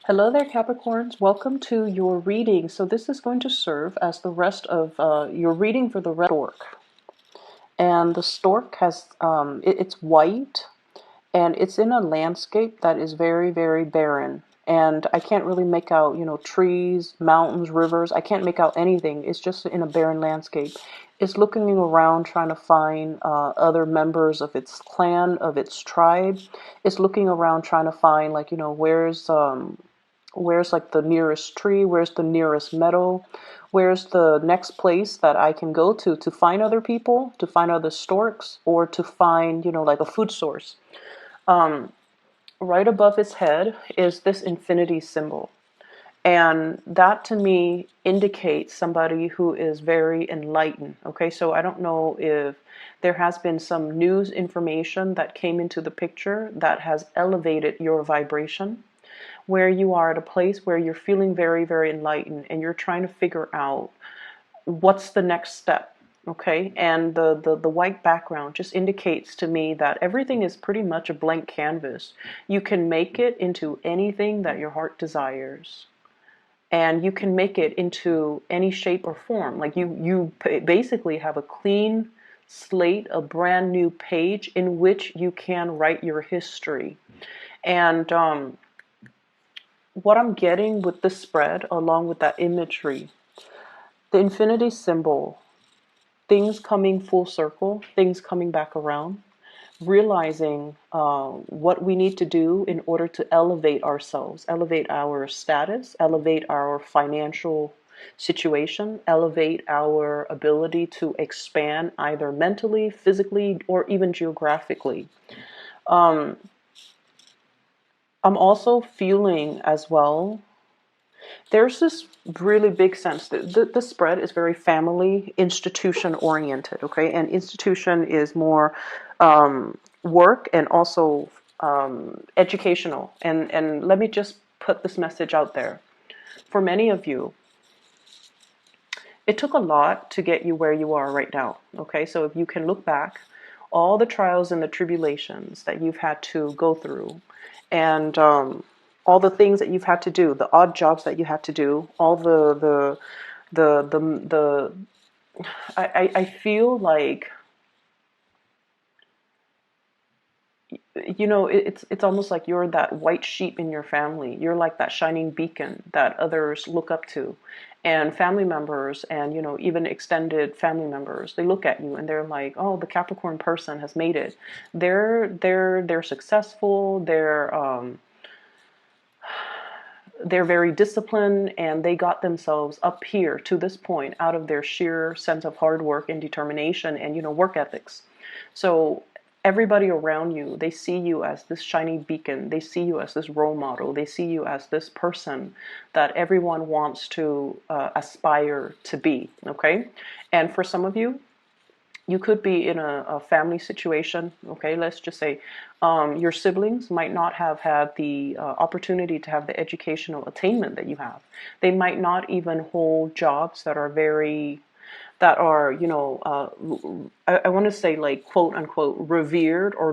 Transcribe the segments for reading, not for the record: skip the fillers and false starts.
Hello there, Capricorns. Welcome to your reading. So this is going to serve as the rest of your reading for the red stork. And the stork has, it's white, and it's in a landscape that is very, very barren. And I can't really make out, trees, mountains, rivers. I can't make out anything. It's just in a barren landscape. It's looking around trying to find other members of its clan, of its tribe. It's looking around trying to find, like, where's like the nearest tree, where's the nearest meadow, where's the next place that I can go to find other people, to find other storks, or to find, like a food source. Right above its head is this infinity symbol. And that to me indicates somebody who is very enlightened. Okay, so I don't know if there has been some news information that came into the picture that has elevated your vibration, where you are at a place where you're feeling very, very enlightened and you're trying to figure out what's the next step. Okay, and the white background just indicates to me that everything is pretty much a blank canvas. You can make it into anything that your heart desires, and you can make it into any shape or form. Like you basically have a clean slate, a brand new page in which you can write your history. And what I'm getting with the spread, along with that imagery, the infinity symbol, things coming full circle, things coming back around, realizing what we need to do in order to elevate ourselves, elevate our status, elevate our financial situation, elevate our ability to expand either mentally, physically, or even geographically. Um, I'm also feeling as well, there's this really big sense that the spread is very family institution oriented. Okay, and institution is more work and also educational. And let me just put this message out there. For many of you, it took a lot to get you where you are right now. Okay, so if you can look back, all the trials and the tribulations that you've had to go through, and all the things that you've had to do, the odd jobs that you had to do, all the I feel like, it's almost like you're that white sheep in your family. You're like that shining beacon that others look up to. And family members and, even extended family members, they look at you and they're like, oh, the Capricorn person has made it. They're successful. They're very disciplined, and they got themselves up here to this point out of their sheer sense of hard work and determination and, work ethics. So everybody around you, they see you as this shiny beacon. They see you as this role model. They see you as this person that everyone wants to aspire to be. Okay. And for some of you, you could be in a family situation. Okay, let's just say your siblings might not have had the opportunity to have the educational attainment that you have. They might not even hold jobs that are I want to say, like, quote unquote revered or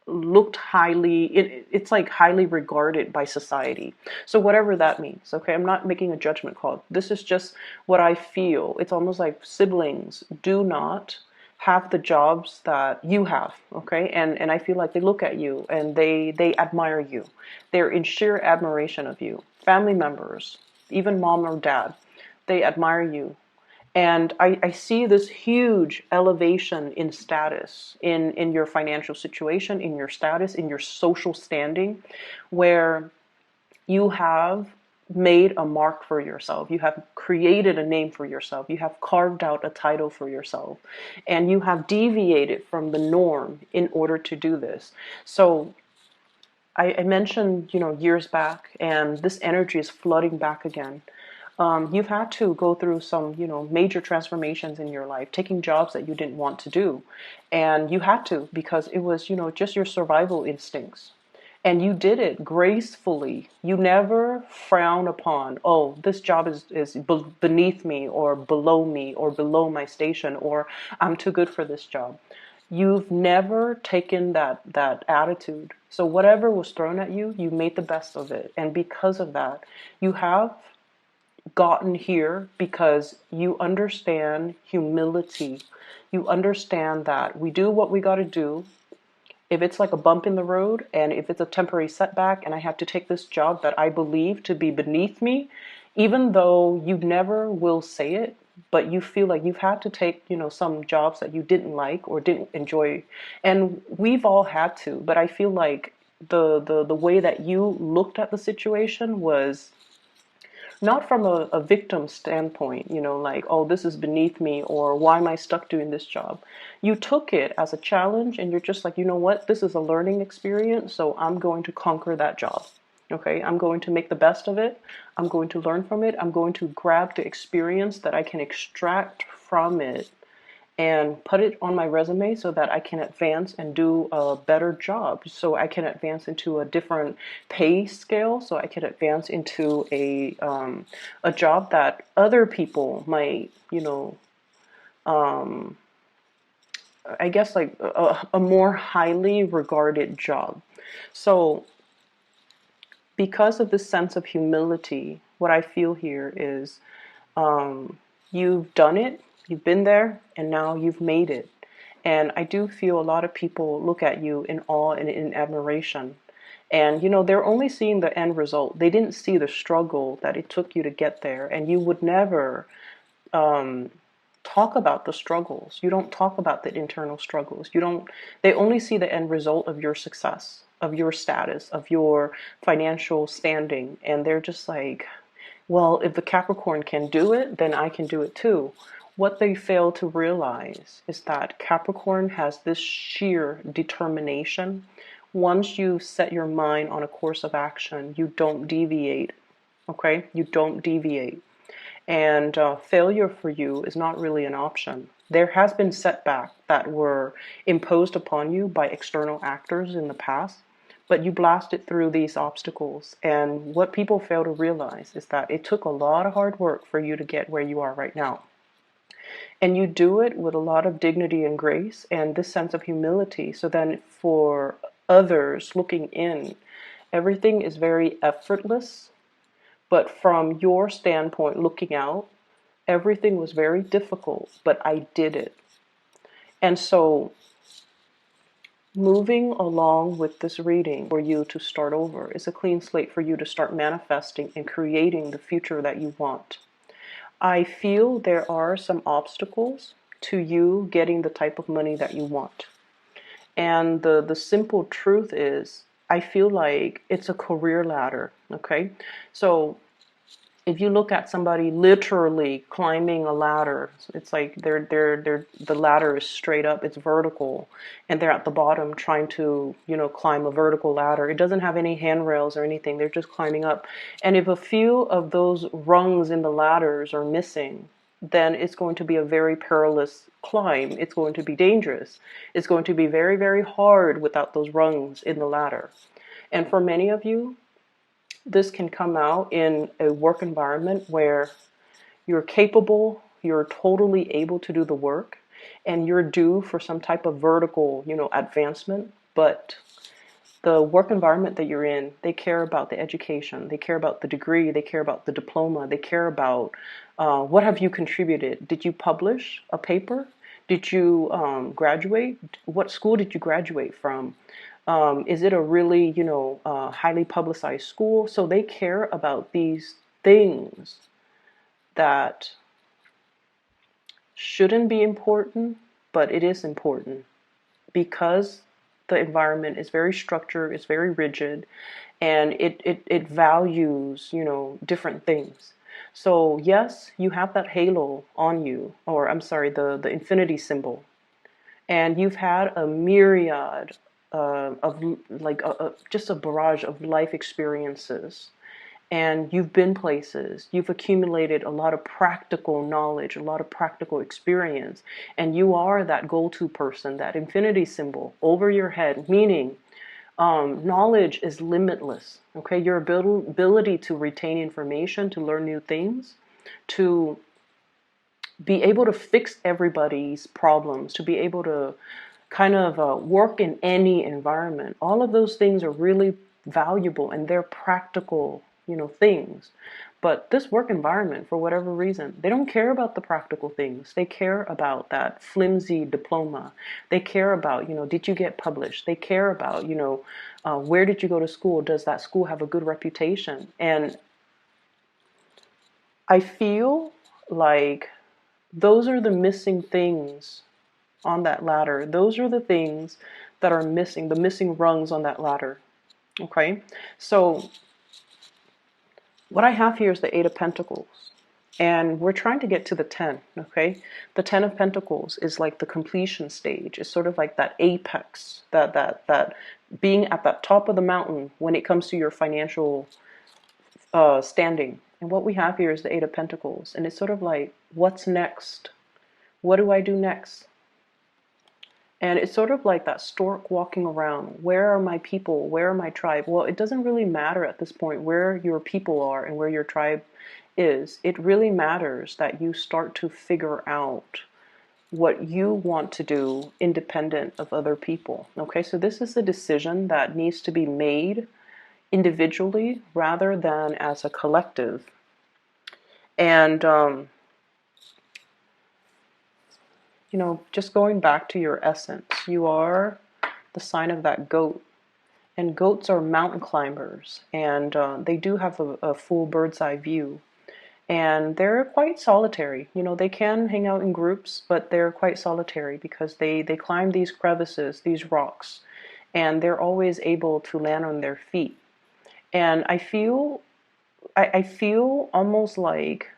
looked highly, it's like highly regarded by society. So whatever that means. Okay, I'm not making a judgment call. This is just what I feel. It's almost like siblings do not have the jobs that you have. Okay, and I feel like they look at you and they admire you. They're in sheer admiration of you. Family members, even mom or dad, they admire you. And I see this huge elevation in status, in your financial situation, in your status, in your social standing, where you have made a mark for yourself. You have created a name for yourself. You have carved out a title for yourself. And you have deviated from the norm in order to do this. So I mentioned, years back, and this energy is flooding back again. You've had to go through some, major transformations in your life, taking jobs that you didn't want to do. And you had to, because it was, just your survival instincts. And you did it gracefully. You never frown upon, oh, this job is beneath me or below my station, or I'm too good for this job. You've never taken that attitude. So whatever was thrown at you, you made the best of it. And because of that, you have gotten here because you understand humility. You understand that we do what we got to do. If it's like a bump in the road and if it's a temporary setback and I have to take this job that I believe to be beneath me, even though you never will say it, but you feel like you've had to take, some jobs that you didn't like or didn't enjoy. And we've all had to, but I feel like the way that you looked at the situation was not from a victim standpoint, like, oh, this is beneath me, or why am I stuck doing this job? You took it as a challenge and you're just like, you know what, this is a learning experience, so I'm going to conquer that job. Okay, I'm going to make the best of it. I'm going to learn from it. I'm going to grab the experience that I can extract from it and put it on my resume so that I can advance and do a better job. So I can advance into a different pay scale. So I can advance into a job that other people might, I guess like a more highly regarded job. So because of this sense of humility, what I feel here is you've done it, you've been there, and now you've made it. And I do feel a lot of people look at you in awe and in admiration. And, they're only seeing the end result. They didn't see the struggle that it took you to get there. And you would never talk about the struggles. You don't talk about the internal struggles. They only see the end result of your success, of your status, of your financial standing. And they're just like, well, if the Capricorn can do it, then I can do it too. What they fail to realize is that Capricorn has this sheer determination. Once you set your mind on a course of action, you don't deviate. Okay? You don't deviate. And failure for you is not really an option. There has been setbacks that were imposed upon you by external actors in the past, but you blasted through these obstacles. And what people fail to realize is that it took a lot of hard work for you to get where you are right now. And you do it with a lot of dignity and grace and this sense of humility. So then for others looking in, everything is very effortless. But from your standpoint looking out, everything was very difficult, but I did it. And so moving along with this reading for you to start over is a clean slate for you to start manifesting and creating the future that you want. I feel there are some obstacles to you getting the type of money that you want. And the simple truth is, I feel like it's a career ladder, okay? So if you look at somebody literally climbing a ladder, it's like the ladder is straight up, it's vertical, and they're at the bottom trying to, climb a vertical ladder. It doesn't have any handrails or anything. They're just climbing up. And if a few of those rungs in the ladders are missing, then it's going to be a very perilous climb. It's going to be dangerous. It's going to be very, very hard without those rungs in the ladder. And for many of you, this can come out in a work environment where you're capable, you're totally able to do the work, and you're due for some type of vertical, advancement. But the work environment that you're in, they care about the education, they care about the degree, they care about the diploma, they care about what have you contributed. Did you publish a paper? Did you graduate? What school did you graduate from? Is it a really, highly publicized school? So they care about these things that shouldn't be important, but it is important because the environment is very structured, it's very rigid, and it values, different things. So yes, you have that halo on you, or I'm sorry, the infinity symbol, and you've had a myriad of like just a barrage of life experiences, and you've been places, you've accumulated a lot of practical knowledge, a lot of practical experience, and you are that go-to person, that infinity symbol over your head, meaning knowledge is limitless. Okay, your ability to retain information, to learn new things, to be able to fix everybody's problems, to be able to kind of work in any environment. All of those things are really valuable and they're practical, things. But this work environment, for whatever reason, they don't care about the practical things. They care about that flimsy diploma. They care about, did you get published? They care about, where did you go to school? Does that school have a good reputation? And I feel like those are the missing things on that ladder. Those are the things that are missing, the missing rungs on that ladder. Okay? So what I have here is the Eight of Pentacles. And we're trying to get to the 10, okay? The 10 of Pentacles is like the completion stage. It's sort of like that apex, that being at the top of the mountain when it comes to your financial standing. And what we have here is the Eight of Pentacles. And it's sort of like, what's next? What do I do next? And it's sort of like that stork walking around. Where are my people? Where are my tribe? Well, it doesn't really matter at this point where your people are and where your tribe is. It really matters that you start to figure out what you want to do independent of other people. Okay, so this is a decision that needs to be made individually rather than as a collective. And just going back to your essence, you are the sign of that goat. And goats are mountain climbers, and they do have a full bird's eye view. And they're quite solitary. They can hang out in groups, but they're quite solitary because they climb these crevices, these rocks, and they're always able to land on their feet. And I feel almost like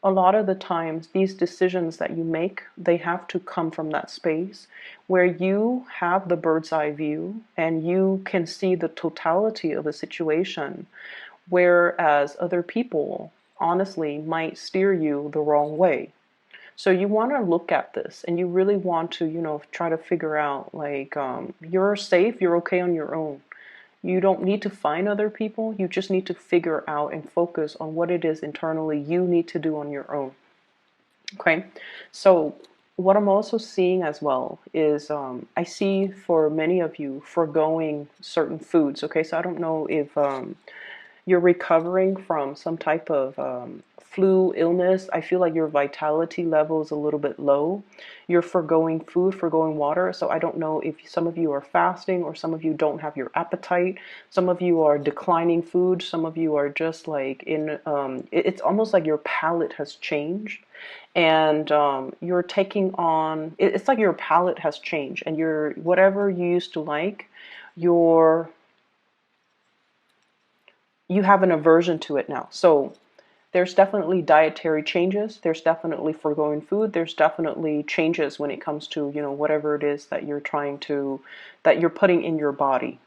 a lot of the times these decisions that you make, they have to come from that space where you have the bird's eye view and you can see the totality of a situation, whereas other people honestly might steer you the wrong way. So you want to look at this and you really want to, try to figure out like, you're safe, you're okay on your own. You don't need to find other people. You just need to figure out and focus on what it is internally you need to do on your own. Okay, so what I'm also seeing as well is I see for many of you foregoing certain foods. Okay, so I don't know if you're recovering from some type of flu illness. I feel like your vitality level is a little bit low. You're foregoing food, foregoing water. So I don't know if some of you are fasting or some of you don't have your appetite. Some of you are declining food. Some of you are just like it's almost like your palate has changed. And you're taking on, it's like your palate has changed. And you're, whatever you used to like, you have an aversion to it now. So there's definitely dietary changes. There's definitely foregoing food. There's definitely changes when it comes to, whatever it is that that you're putting in your body.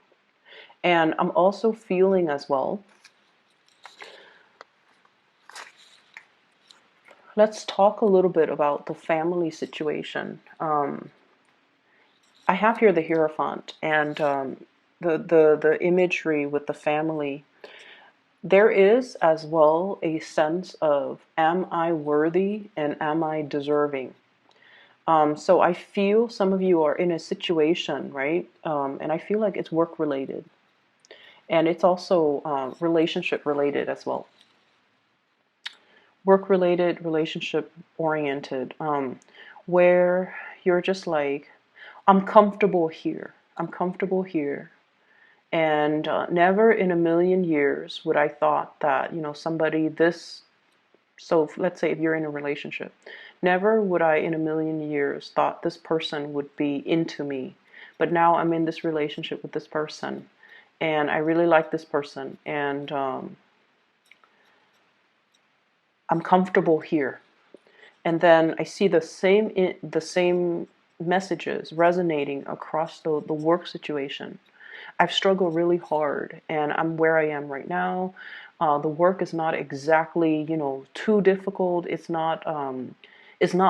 And I'm also feeling as well, let's talk a little bit about the family situation. I have here the Hierophant and the imagery with the family. There is as well a sense of, am I worthy and am I deserving? So I feel some of you are in a situation, right? And I feel like it's work related. And it's also relationship related as well. Work related, relationship oriented, where you're just like, I'm comfortable here. I'm comfortable here. And never in a million years would I thought that, somebody this, so let's say if you're in a relationship, never would I in a million years thought this person would be into me. But now I'm in this relationship with this person and I really like this person and I'm comfortable here. And then I see the same messages resonating across the work situation. I've struggled really hard and I'm where I am right now. The work is not exactly, too difficult. It's not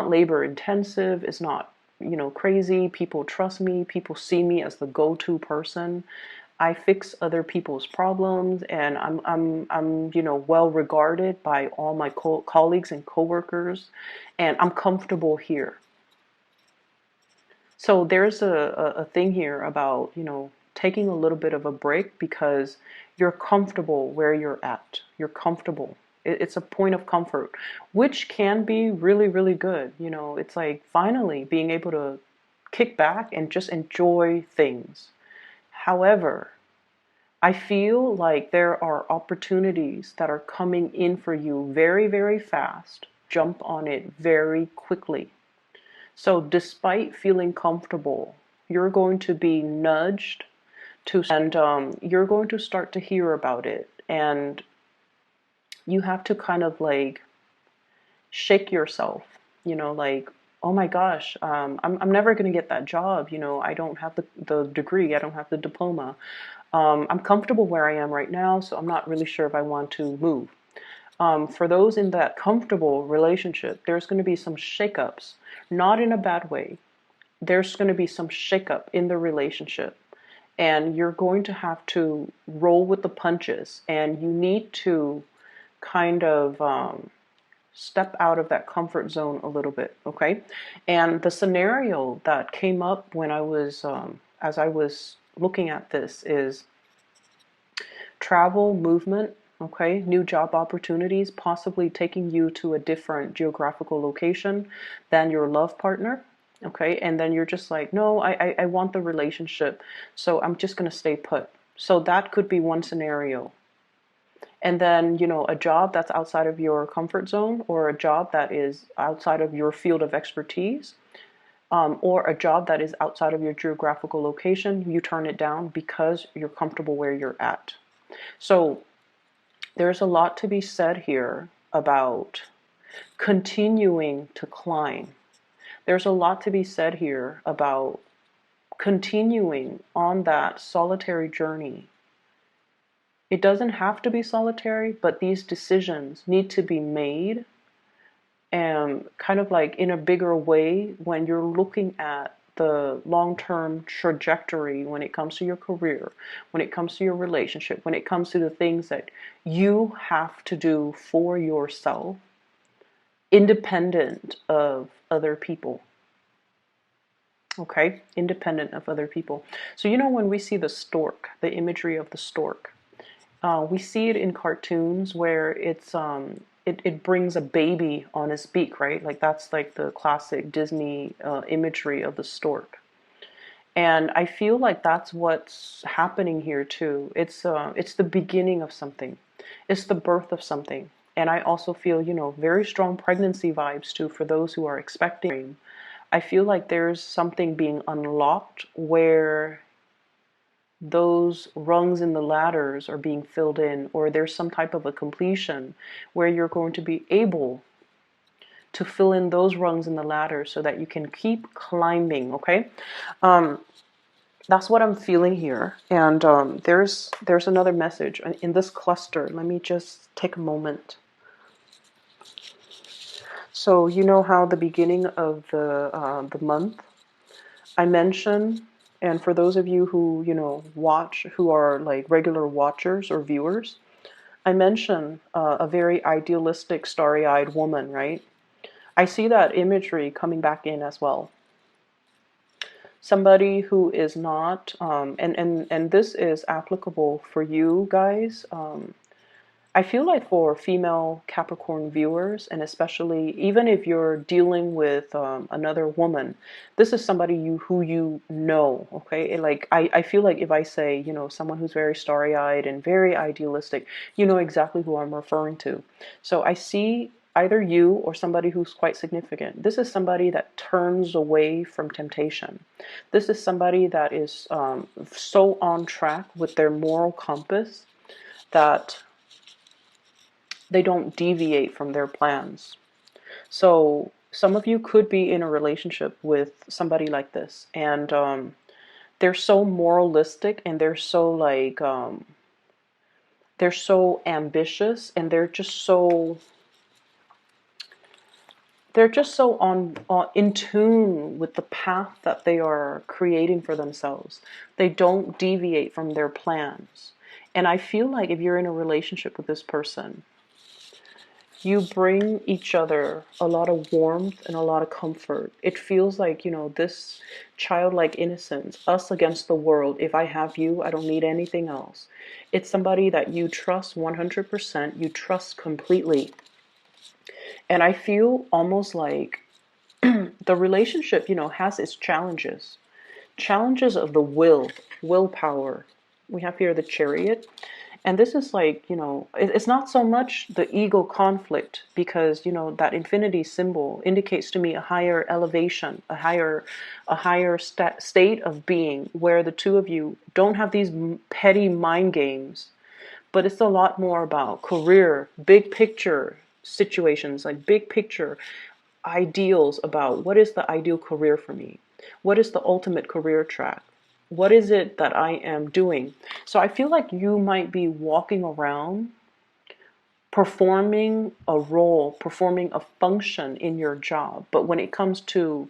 labor intensive. It's not, crazy. People trust me. People see me as the go-to person. I fix other people's problems and I'm well regarded by all my colleagues and coworkers and I'm comfortable here. So there's a thing here about, taking a little bit of a break because you're comfortable where you're at. You're comfortable. It's a point of comfort, which can be really, really good. It's like finally being able to kick back and just enjoy things. However, I feel like there are opportunities that are coming in for you very, very fast. Jump on it very quickly. So despite feeling comfortable, you're going to be nudged to, and you're going to start to hear about it. And you have to kind of like shake yourself, like, oh my gosh, I'm never going to get that job. I don't have the degree, I don't have the diploma. I'm comfortable where I am right now, so I'm not really sure if I want to move. For those in that comfortable relationship, there's going to be some shakeups, not in a bad way. There's going to be some shakeup in the relationship, and you're going to have to roll with the punches, and you need to kind of step out of that comfort zone a little bit, okay? And the scenario that came up when I was, as I was looking at this, is travel, movement, okay? New job opportunities, possibly taking you to a different geographical location than your love partner, okay? And then you're just like, no, I want the relationship, so I'm just going to stay put. So that could be one scenario. And then, a job that's outside of your comfort zone, or a job that is outside of your field of expertise, or a job that is outside of your geographical location, you turn it down because you're comfortable where you're at. So there's a lot to be said here about continuing to climb. There's a lot to be said here about continuing on that solitary journey. It doesn't have to be solitary, but these decisions need to be made and kind of like in a bigger way when you're looking at the long-term trajectory when it comes to your career, when it comes to your relationship, when it comes to the things that you have to do for yourself, independent of other people. Okay? Independent of other people. So, when we see the stork, the imagery of the stork, we see it in cartoons where it brings a baby on its beak, right? Like that's like the classic Disney imagery of the stork. And I feel like that's what's happening here too. It's the beginning of something. It's the birth of something. And I also feel, very strong pregnancy vibes too for those who are expecting. I feel like there's something being unlocked where those rungs in the ladders are being filled in, or there's some type of a completion where you're going to be able to fill in those rungs in the ladder so that you can keep climbing, okay? That's what I'm feeling here. And there's another message in this cluster. Let me just take a moment. So you know how the beginning of the month I mentioned, and for those of you who, watch, who are like regular watchers or viewers, I mentioned a very idealistic, starry-eyed woman, right? I see that imagery coming back in as well. Somebody who is not, and this is applicable for you guys. I feel like for female Capricorn viewers, and especially even if you're dealing with another woman, this is somebody who you know, okay? Like I feel like if I say, someone who's very starry-eyed and very idealistic, you know exactly who I'm referring to. So I see either you or somebody who's quite significant. This is somebody that turns away from temptation. This is somebody that is so on track with their moral compass that they don't deviate from their plans. So some of you could be in a relationship with somebody like this, and they're so moralistic, and they're so like they're so ambitious, and they're just so on in tune with the path that they are creating for themselves. They don't deviate from their plans. And I feel like if you're in a relationship with this person, You bring each other a lot of warmth and a lot of comfort. It feels like, this childlike innocence, us against the world. If I have you, I don't need anything else. It's somebody that you trust 100%, you trust completely. And I feel almost like the relationship, has its challenges. Challenges of the willpower. We have here the Chariot. And this is like, it's not so much the ego conflict, because, that infinity symbol indicates to me a higher elevation, a higher state of being, where the two of you don't have these petty mind games, but it's a lot more about career, big picture situations, like big picture ideals about what is the ideal career for me? What is the ultimate career track? What is it that I am doing? So I feel like you might be walking around performing a role, performing a function in your job. But when it comes to,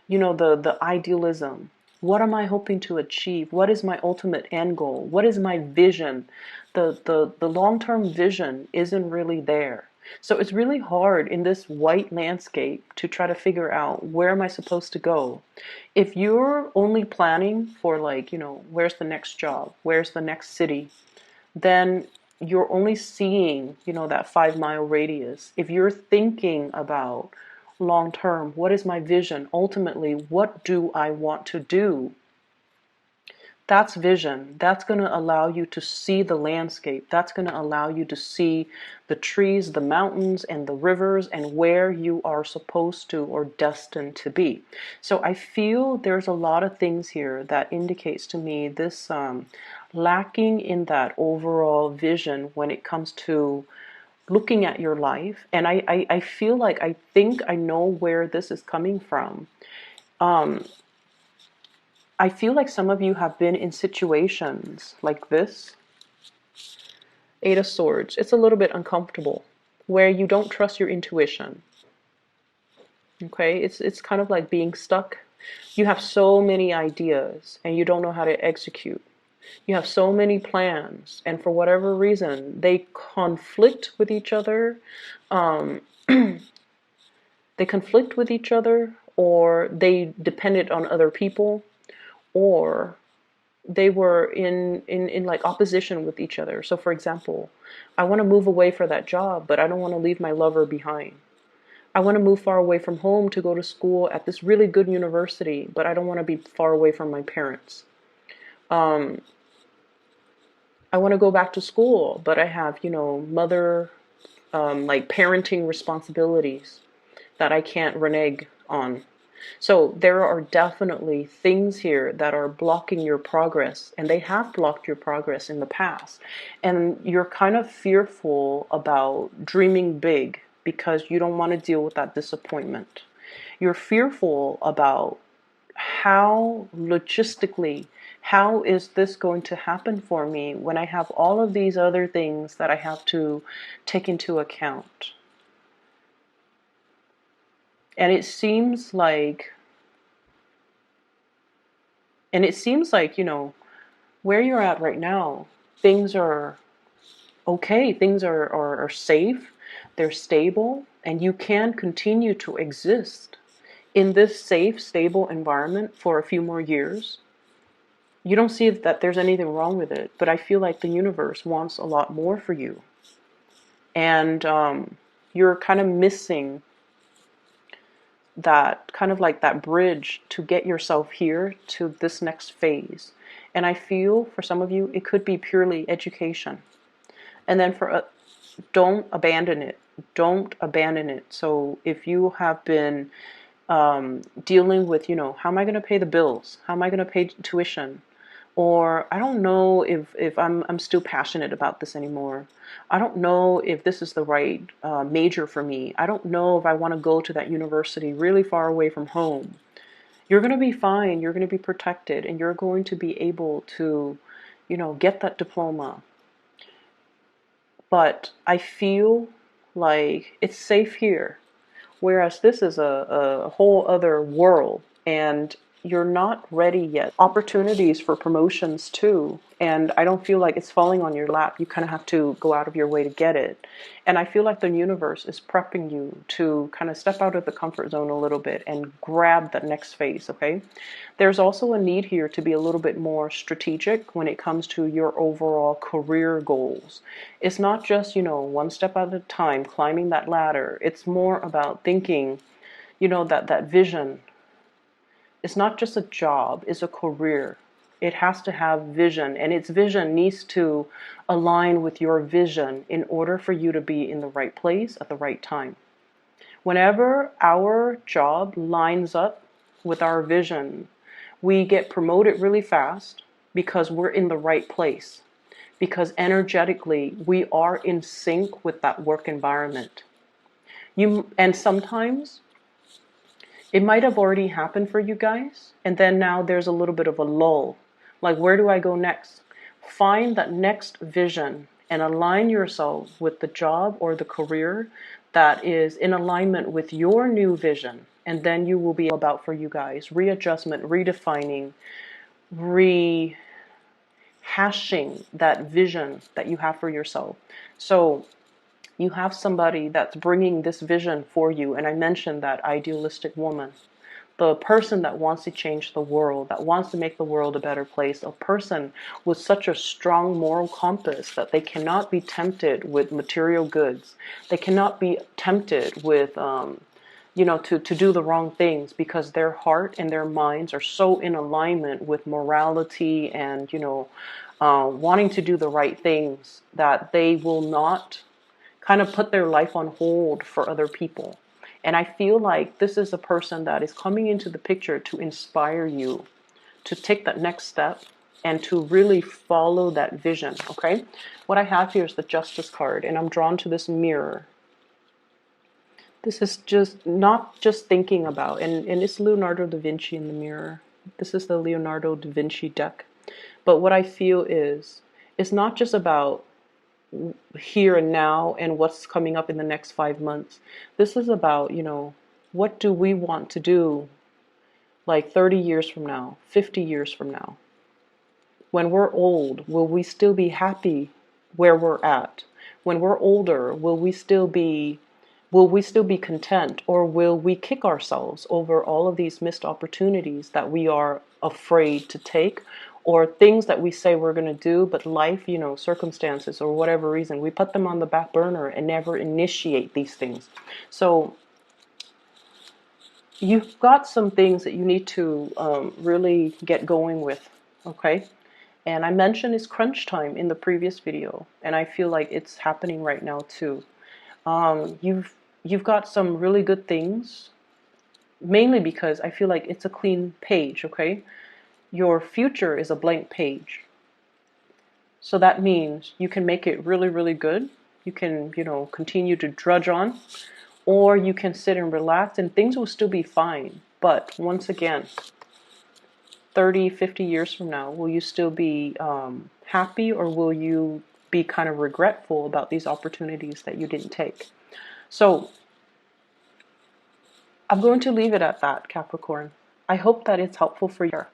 the idealism, what am I hoping to achieve? What is my ultimate end goal? What is my vision? The long-term vision isn't really there. So it's really hard in this white landscape to try to figure out, where am I supposed to go? If you're only planning for, like, where's the next job? Where's the next city? Then you're only seeing, that 5 mile radius. If you're thinking about long term, what is my vision? Ultimately, what do I want to do? That's vision. That's going to allow you to see the landscape. That's going to allow you to see the trees, the mountains, and the rivers, and where you are supposed to or destined to be. So I feel there's a lot of things here that indicates to me this lacking in that overall vision when it comes to looking at your life. And I feel like I think I know where this is coming from. I feel like some of you have been in situations like this. Eight of Swords. It's a little bit uncomfortable, where you don't trust your intuition. Okay? It's kind of like being stuck. You have so many ideas and you don't know how to execute. You have so many plans, and for whatever reason, they conflict with each other. They conflict with each other, or they depended on other people, or they were in like opposition with each other. So for example, I want to move away for that job, but I don't want to leave my lover behind. I want to move far away from home to go to school at this really good university, but I don't want to be far away from my parents. I want to go back to school, but I have, mother, like parenting responsibilities that I can't renege on. So there are definitely things here that are blocking your progress, and they have blocked your progress in the past. And you're kind of fearful about dreaming big because you don't want to deal with that disappointment. You're fearful about how logistically, how is this going to happen for me when I have all of these other things that I have to take into account. And it seems like, where you're at right now, things are okay, things are safe, they're stable, and you can continue to exist in this safe, stable environment for a few more years. You don't see that there's anything wrong with it, but I feel like the universe wants a lot more for you. And you're kind of missing that, kind of like that bridge to get yourself here to this next phase. And I feel for some of you, it could be purely education. And then don't abandon it. Don't abandon it. So if you have been dealing with, how am I going to pay the bills? How am I going to pay tuition? Or I don't know if I'm still passionate about this anymore. I don't know if this is the right major for me. I don't know if I want to go to that university really far away from home. You're going to be fine. You're going to be protected, and you're going to be able to, get that diploma. But I feel like it's safe here, whereas this is a whole other world. And you're not ready yet. Opportunities for promotions too, and I don't feel like it's falling on your lap. You kind of have to go out of your way to get it. And I feel like the universe is prepping you to kind of step out of the comfort zone a little bit and grab that next phase, okay? There's also a need here to be a little bit more strategic when it comes to your overall career goals. It's not just, one step at a time, climbing that ladder. It's more about thinking, that vision. It's not just a job, it's a career. It has to have vision, and its vision needs to align with your vision in order for you to be in the right place at the right time. Whenever our job lines up with our vision, we get promoted really fast because we're in the right place. Because energetically, we are in sync with that work environment. And sometimes it might have already happened for you guys, and then now there's a little bit of a lull. Like, where do I go next? Find that next vision and align yourself with the job or the career that is in alignment with your new vision. And then you will be about for you guys. Readjustment, redefining, rehashing that vision that you have for yourself. So you have somebody that's bringing this vision for you. And I mentioned that idealistic woman, the person that wants to change the world, that wants to make the world a better place, a person with such a strong moral compass that they cannot be tempted with material goods. They cannot be tempted with, to do the wrong things, because their heart and their minds are so in alignment with morality and, wanting to do the right things, that they will not kind of put their life on hold for other people. And I feel like this is a person that is coming into the picture to inspire you to take that next step and to really follow that vision, okay? What I have here is the Justice card, and I'm drawn to this mirror. This is just not just thinking about, and it's Leonardo da Vinci in the mirror. This is the Leonardo da Vinci deck. But what I feel is, it's not just about here and now and what's coming up in the next 5 months. This is about, what do we want to do like 30 years from now, 50 years from now? When we're old, will we still be happy where we're at? When we're older, will we still be content, or will we kick ourselves over all of these missed opportunities that we are afraid to take, or things that we say we're going to do, but life, circumstances or whatever reason, we put them on the back burner and never initiate these things. So you've got some things that you need to really get going with, okay? And I mentioned it's crunch time in the previous video, and I feel like it's happening right now too. You've got some really good things, mainly because I feel like it's a clean page, okay? Your future is a blank page. So that means you can make it really, really good. You can, continue to drudge on, or you can sit and relax and things will still be fine. But once again, 30, 50 years from now, will you still be happy, or will you be kind of regretful about these opportunities that you didn't take? So I'm going to leave it at that, Capricorn. I hope that it's helpful for you.